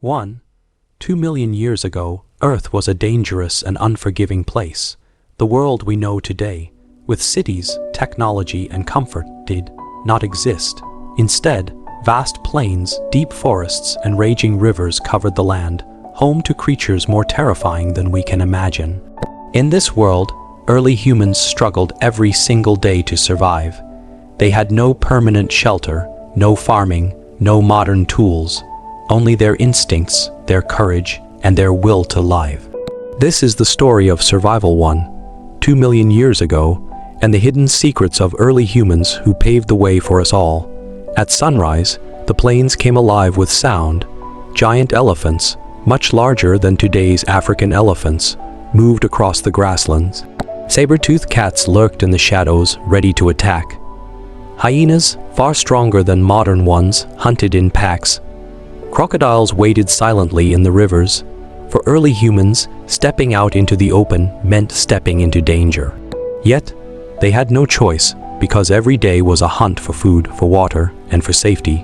1. 2 million years ago, Earth was a dangerous and unforgiving place. The world we know today, with cities, technology, and comfort, did not exist. Instead, vast plains, deep forests, and raging rivers covered the land, home to creatures more terrifying than we can imagine. In this world, early humans struggled every single day to survive. They had no permanent shelter, no farming, no modern tools, only their instincts, their courage, and their will to live. This is the story of Survival 1, 2 million years ago, and the hidden secrets of early humans who paved the way for us all. At sunrise, the plains came alive with sound. Giant elephants, much larger than today's African elephants, moved across the grasslands. Saber-tooth cats lurked in the shadows, ready to attack. Hyenas, far stronger than modern ones, hunted in packs. Crocodiles waded silently in the rivers. For early humans, stepping out into the open meant stepping into danger. Yet, they had no choice, because every day was a hunt for food, for water, and for safety.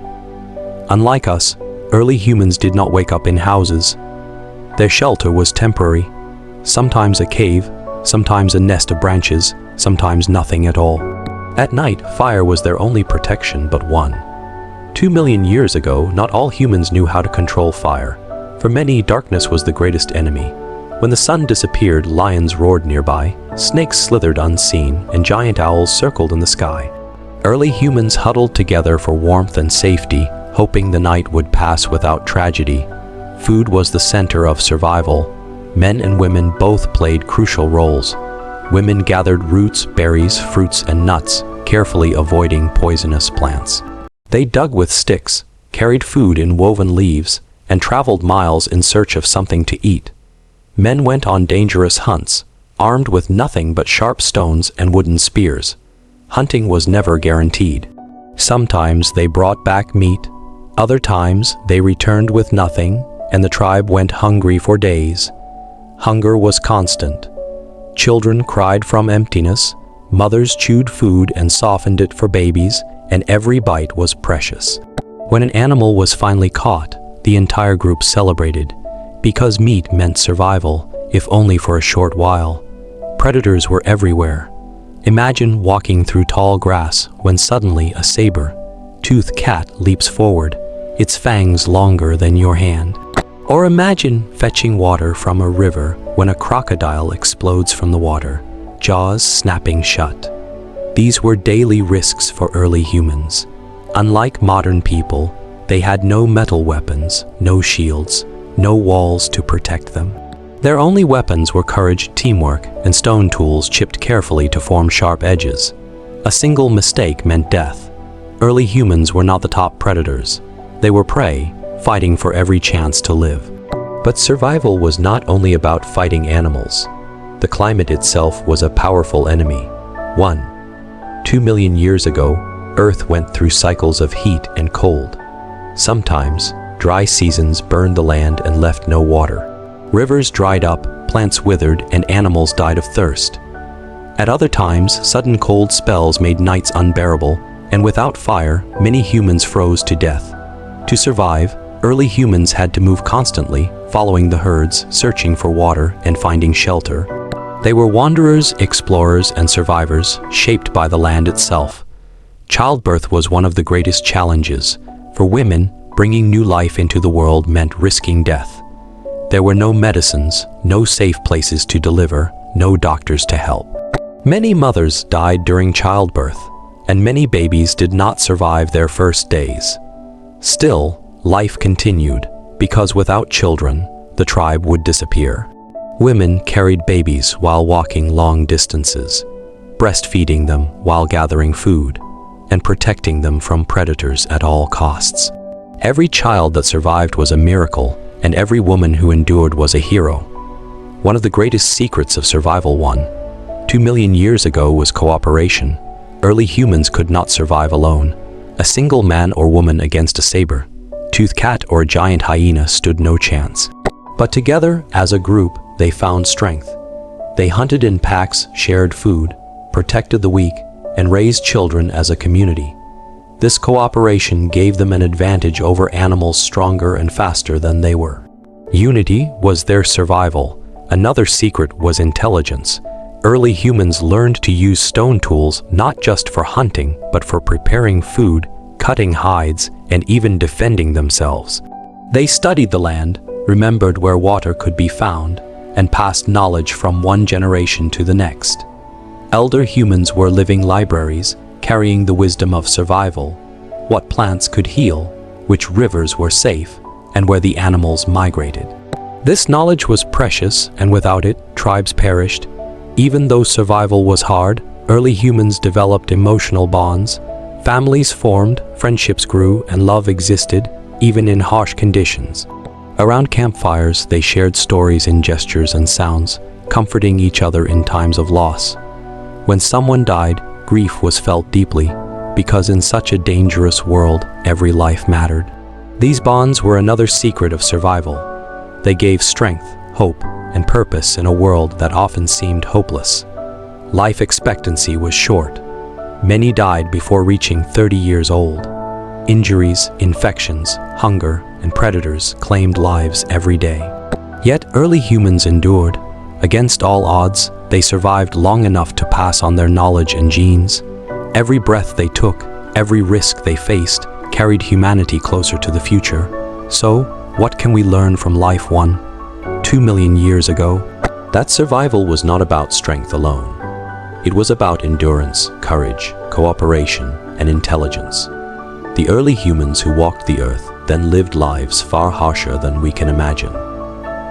Unlike us, early humans did not wake up in houses. Their shelter was temporary. Sometimes a cave, sometimes a nest of branches, sometimes nothing at all. At night, fire was their only protection but one. 2 million years ago, not all humans knew how to control fire. For many, darkness was the greatest enemy. When the sun disappeared, lions roared nearby, snakes slithered unseen, and giant owls circled in the sky. Early humans huddled together for warmth and safety, hoping the night would pass without tragedy. Food was the center of survival. Men and women both played crucial roles. Women gathered roots, berries, fruits, and nuts, carefully avoiding poisonous plants. They dug with sticks, carried food in woven leaves, and traveled miles in search of something to eat. Men went on dangerous hunts, armed with nothing but sharp stones and wooden spears. Hunting was never guaranteed. Sometimes they brought back meat, other times they returned with nothing, and the tribe went hungry for days. Hunger was constant. Children cried from emptiness, mothers chewed food and softened it for babies, and every bite was precious. When an animal was finally caught, the entire group celebrated, because meat meant survival, if only for a short while. Predators were everywhere. Imagine walking through tall grass when suddenly a saber-toothed cat leaps forward, its fangs longer than your hand. Or imagine fetching water from a river when a crocodile explodes from the water, jaws snapping shut. These were daily risks for early humans. Unlike modern people, they had no metal weapons, no shields, no walls to protect them. Their only weapons were courage, teamwork, and stone tools chipped carefully to form sharp edges. A single mistake meant death. Early humans were not the top predators. They were prey, fighting for every chance to live. But survival was not only about fighting animals. The climate itself was a powerful enemy. 2 million years ago, Earth went through cycles of heat and cold. Sometimes, dry seasons burned the land and left no water. Rivers dried up, plants withered, and animals died of thirst. At other times, sudden cold spells made nights unbearable, and without fire, many humans froze to death. To survive, early humans had to move constantly, following the herds, searching for water, and finding shelter. They were wanderers, explorers, and survivors, shaped by the land itself. Childbirth was one of the greatest challenges. For women, bringing new life into the world meant risking death. There were no medicines, no safe places to deliver, no doctors to help. Many mothers died during childbirth, and many babies did not survive their first days. Still, life continued, because without children, the tribe would disappear. Women carried babies while walking long distances, breastfeeding them while gathering food, and protecting them from predators at all costs. Every child that survived was a miracle, and every woman who endured was a hero. One of the greatest secrets of Survival 2 million years ago was cooperation. Early humans could not survive alone. A single man or woman against a saber-toothed cat or a giant hyena stood no chance. But together, as a group, they found strength. They hunted in packs, shared food, protected the weak, and raised children as a community. This cooperation gave them an advantage over animals stronger and faster than they were. Unity was their survival. Another secret was intelligence. Early humans learned to use stone tools not just for hunting, but for preparing food, cutting hides, and even defending themselves. They studied the land, remembered where water could be found, and passed knowledge from one generation to the next. Elder humans were living libraries, carrying the wisdom of survival, what plants could heal, which rivers were safe, and where the animals migrated. This knowledge was precious, and without it, tribes perished. Even though survival was hard, early humans developed emotional bonds. Families formed, friendships grew, and love existed, even in harsh conditions. Around campfires, they shared stories in gestures and sounds, comforting each other in times of loss. When someone died, grief was felt deeply, because in such a dangerous world, every life mattered. These bonds were another secret of survival. They gave strength, hope, and purpose in a world that often seemed hopeless. Life expectancy was short. Many died before reaching 30 years old. Injuries, infections, hunger, and predators claimed lives every day. Yet early humans endured. Against all odds, they survived long enough to pass on their knowledge and genes. Every breath they took, every risk they faced, carried humanity closer to the future. So, what can we learn from life 2 million years ago? That survival was not about strength alone. It was about endurance, courage, cooperation, and intelligence. The early humans who walked the earth then lived lives far harsher than we can imagine.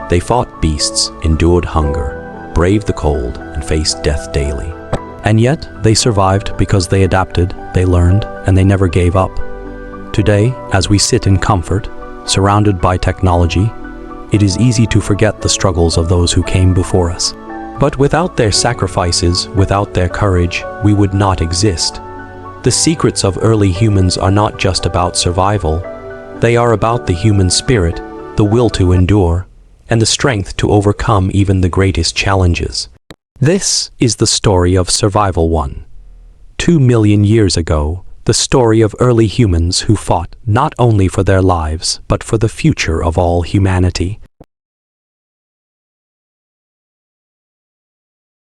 They fought beasts, endured hunger, braved the cold, and faced death daily. And yet, they survived because they adapted, they learned, and they never gave up. Today, as we sit in comfort, surrounded by technology, it is easy to forget the struggles of those who came before us. But without their sacrifices, without their courage, we would not exist. The secrets of early humans are not just about survival. They are about the human spirit, the will to endure, and the strength to overcome even the greatest challenges. This is the story of Survival 2 million years ago, the story of early humans who fought not only for their lives, but for the future of all humanity.